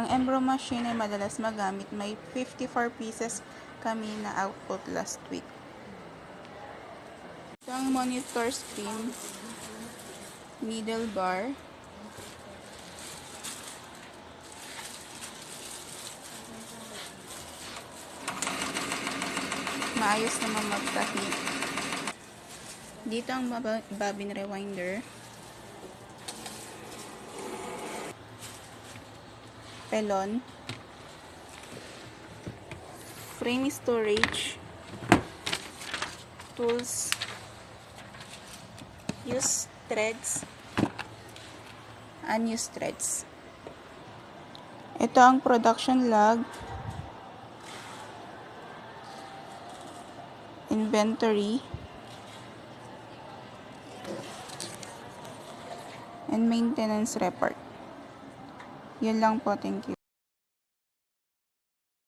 Ang Embro machine ay madalas magamit. May 54 pieces kami na output last week. Ito ang monitor screen, needle bar, maayos naman magtahi. Dito ang bobbin rewinder, pelon, frame storage, tools, used threads, unused threads. Ito ang production log, inventory, and maintenance report. Yun lang po, thank you.